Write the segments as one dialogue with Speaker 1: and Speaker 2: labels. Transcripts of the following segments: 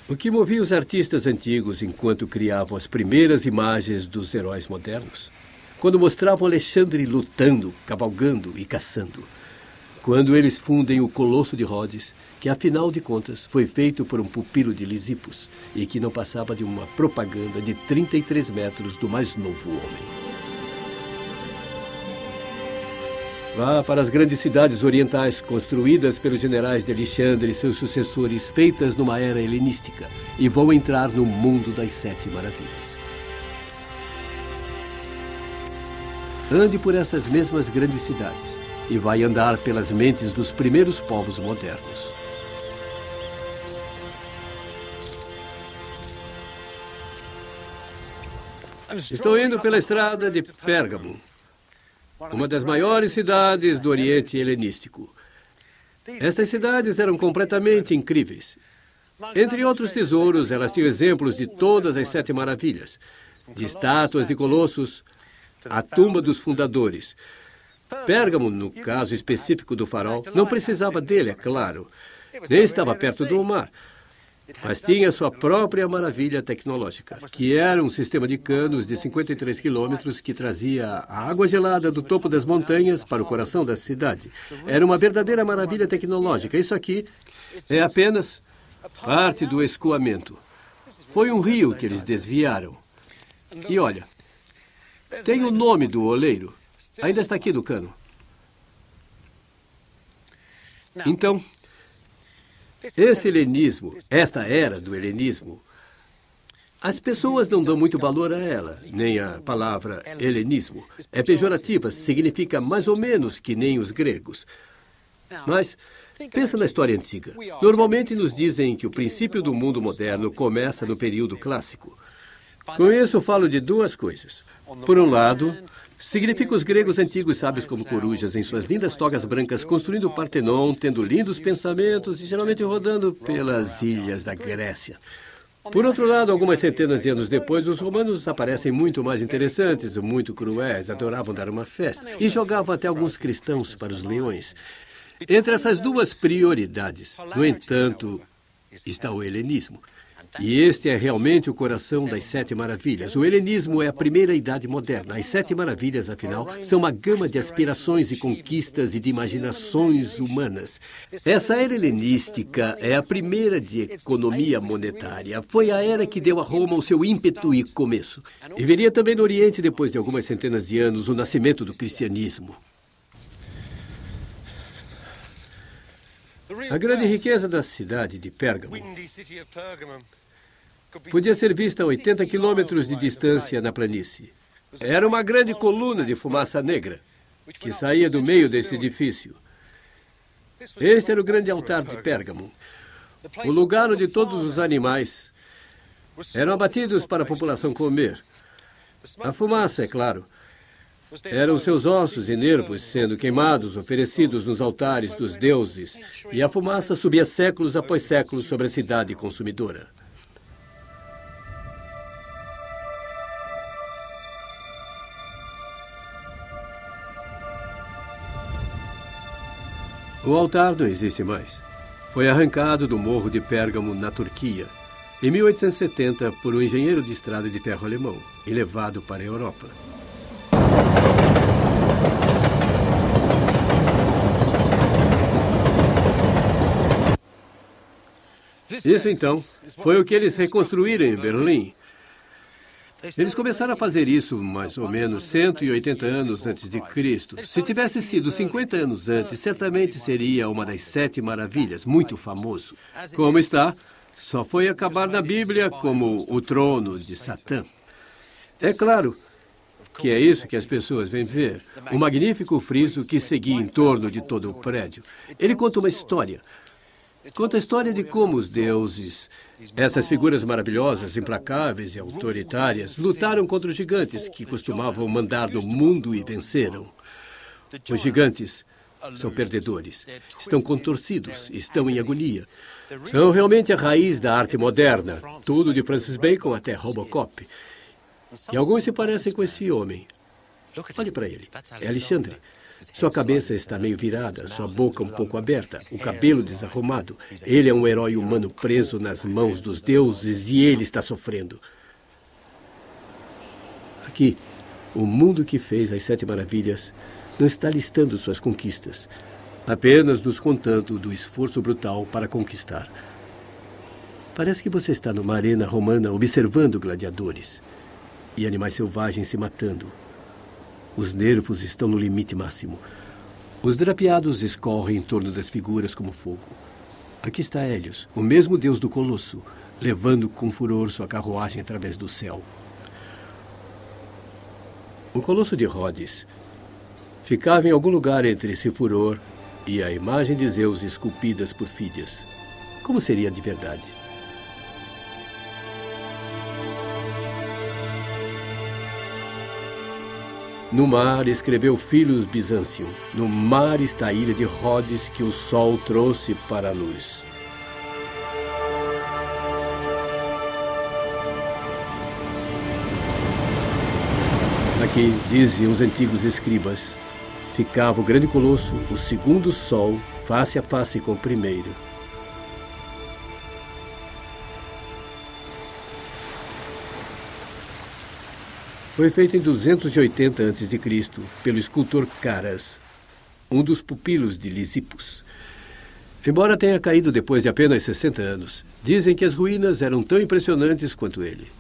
Speaker 1: O que movia os artistas antigos enquanto criavam as primeiras imagens dos heróis modernos? Quando mostravam Alexandre lutando, cavalgando e caçando. Quando eles fundem o Colosso de Rhodes, que afinal de contas foi feito por um pupilo de Lisípos e que não passava de uma propaganda de 33 metros do mais novo homem. Vá para as grandes cidades orientais construídas pelos generais de Alexandre e seus sucessores, feitas numa era helenística, e vão entrar no mundo das 7 maravilhas. Ande por essas mesmas grandes cidades e vai andar pelas mentes dos primeiros povos modernos. Estou indo pela estrada de Pérgamo, uma das maiores cidades do Oriente Helenístico. Estas cidades eram completamente incríveis. Entre outros tesouros, elas tinham exemplos de todas as 7 maravilhas, de estátuas de colossos, a tumba dos fundadores. Pérgamo, no caso específico do farol, não precisava dele, é claro. Nem estava perto do mar. Mas tinha sua própria maravilha tecnológica, que era um sistema de canos de 53 quilômetros que trazia a água gelada do topo das montanhas para o coração da cidade. Era uma verdadeira maravilha tecnológica. Isso aqui é apenas parte do escoamento. Foi um rio que eles desviaram. E olha, tem o nome do oleiro. Ainda está aqui no cano. Então, esse helenismo, esta era do helenismo, as pessoas não dão muito valor a ela, nem a palavra helenismo. É pejorativa, significa mais ou menos que nem os gregos. Mas pensa na história antiga. Normalmente nos dizem que o princípio do mundo moderno começa no período clássico. Com isso, falo de 2 coisas. Por um lado, significa os gregos antigos sábios como corujas em suas lindas togas brancas, construindo o Partenon, tendo lindos pensamentos e geralmente rodando pelas ilhas da Grécia. Por outro lado, algumas centenas de anos depois, os romanos aparecem muito mais interessantes, muito cruéis, adoravam dar uma festa e jogavam até alguns cristãos para os leões. Entre essas 2 prioridades, no entanto, está o helenismo. E este é realmente o coração das 7 maravilhas. O helenismo é a primeira idade moderna. As 7 maravilhas, afinal, são uma gama de aspirações e conquistas e de imaginações humanas. Essa era helenística é a primeira de economia monetária. Foi a era que deu a Roma o seu ímpeto e começo. E viria também no Oriente, depois de algumas centenas de anos, o nascimento do cristianismo. A grande riqueza da cidade de Pérgamo podia ser vista a 80 quilômetros de distância na planície. Era uma grande coluna de fumaça negra que saía do meio desse edifício. Este era o grande altar de Pérgamo, o lugar onde todos os animais eram abatidos para a população comer. A fumaça, é claro, eram seus ossos e nervos sendo queimados, oferecidos nos altares dos deuses, e a fumaça subia séculos após séculos sobre a cidade consumidora. O altar não existe mais. Foi arrancado do morro de Pérgamo, na Turquia, em 1870 por um engenheiro de estrada de ferro alemão e levado para a Europa. Isso, então, foi o que eles reconstruíram em Berlim. Eles começaram a fazer isso mais ou menos 180 anos antes de Cristo. Se tivesse sido 50 anos antes, certamente seria uma das 7 maravilhas, muito famoso. Como está, só foi acabar na Bíblia como o trono de Satã. É claro que é isso que as pessoas vêm ver. O magnífico friso que seguia em torno de todo o prédio. Ele conta uma história. Conta a história de como os deuses, essas figuras maravilhosas, implacáveis e autoritárias, lutaram contra os gigantes que costumavam mandar no mundo e venceram. Os gigantes são perdedores, estão contorcidos, estão em agonia. São realmente a raiz da arte moderna, tudo de Francis Bacon até Robocop. E alguns se parecem com esse homem. Olhe para ele, é Alexandre. Sua cabeça está meio virada, sua boca um pouco aberta, o cabelo desarrumado. Ele é um herói humano preso nas mãos dos deuses e ele está sofrendo. Aqui, o mundo que fez as 7 maravilhas não está listando suas conquistas, apenas nos contando do esforço brutal para conquistar. Parece que você está numa arena romana observando gladiadores e animais selvagens se matando. Os nervos estão no limite máximo. Os drapeados escorrem em torno das figuras como fogo. Aqui está Hélios, o mesmo deus do Colosso, levando com furor sua carruagem através do céu. O Colosso de Rhodes ficava em algum lugar entre esse furor e a imagem de Zeus esculpidas por Fídias. Como seria de verdade? No mar escreveu Philus Byzantium. No mar está a ilha de Rhodes que o sol trouxe para a luz. Aqui, dizem os antigos escribas, ficava o grande colosso, o segundo sol, face a face com o primeiro. Foi feito em 280 a.C. pelo escultor Caras, um dos pupilos de Lisípos. Embora tenha caído depois de apenas 60 anos, dizem que as ruínas eram tão impressionantes quanto ele.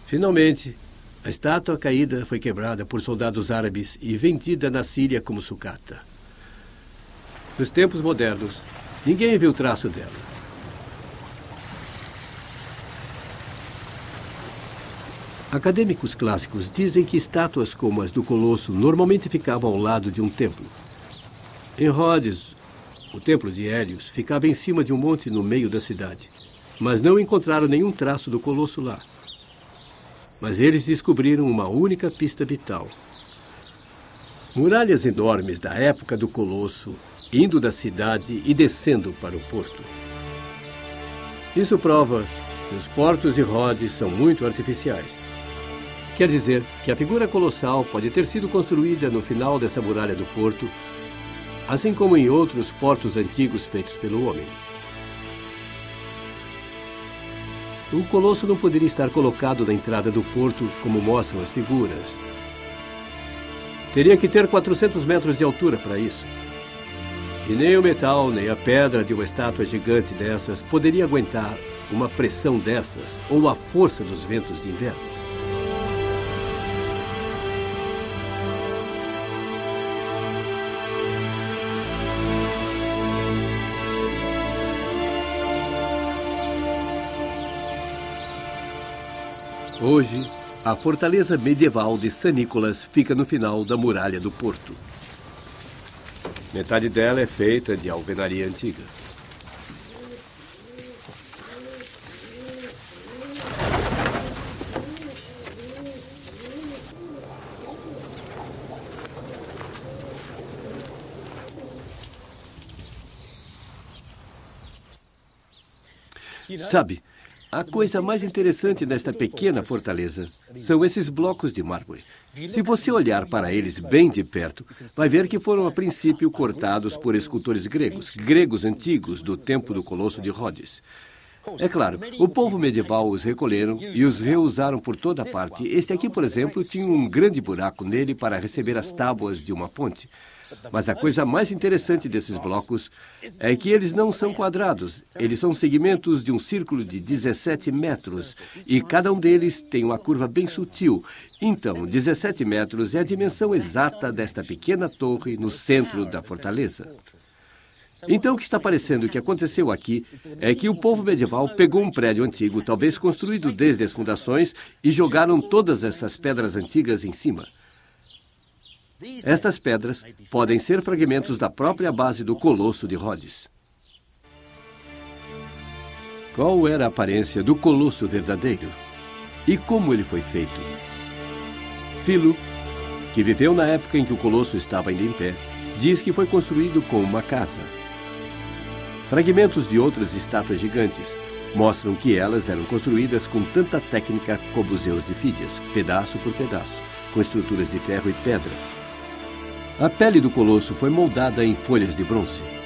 Speaker 1: Finalmente, a estátua caída foi quebrada por soldados árabes e vendida na Síria como sucata. Nos tempos modernos, ninguém viu traço dela. Acadêmicos clássicos dizem que estátuas como as do Colosso normalmente ficavam ao lado de um templo. Em Rhodes, o templo de Hélios ficava em cima de um monte no meio da cidade, mas não encontraram nenhum traço do Colosso lá. Mas eles descobriram uma única pista vital. Muralhas enormes da época do Colosso, indo da cidade e descendo para o porto. Isso prova que os portos de Rhodes são muito artificiais. Quer dizer que a figura colossal pode ter sido construída no final dessa muralha do porto, assim como em outros portos antigos feitos pelo homem. O Colosso não poderia estar colocado na entrada do porto, como mostram as figuras. Teria que ter 400 metros de altura para isso. E nem o metal, nem a pedra de uma estátua gigante dessas poderia aguentar uma pressão dessas ou a força dos ventos de inverno. Hoje, a fortaleza medieval de San Nicolas fica no final da muralha do porto. Metade dela é feita de alvenaria antiga. Sabe, a coisa mais interessante desta pequena fortaleza são esses blocos de mármore. Se você olhar para eles bem de perto, vai ver que foram a princípio cortados por escultores gregos antigos do tempo do Colosso de Rhodes. É claro, o povo medieval os recolheram e os reusaram por toda parte. Este aqui, por exemplo, tinha um grande buraco nele para receber as tábuas de uma ponte. Mas a coisa mais interessante desses blocos é que eles não são quadrados. Eles são segmentos de um círculo de 17 metros e cada um deles tem uma curva bem sutil. Então, 17 metros é a dimensão exata desta pequena torre no centro da fortaleza. Então, o que está parecendo que aconteceu aqui é que o povo medieval pegou um prédio antigo, talvez construído desde as fundações, e jogaram todas essas pedras antigas em cima. Estas pedras podem ser fragmentos da própria base do Colosso de Rhodes. Qual era a aparência do Colosso verdadeiro? E como ele foi feito? Philo, que viveu na época em que o Colosso estava ainda em pé, diz que foi construído como uma casa. Fragmentos de outras estátuas gigantes mostram que elas eram construídas com tanta técnica como os Zeus de Fídias, pedaço por pedaço, com estruturas de ferro e pedra. A pele do colosso foi moldada em folhas de bronze.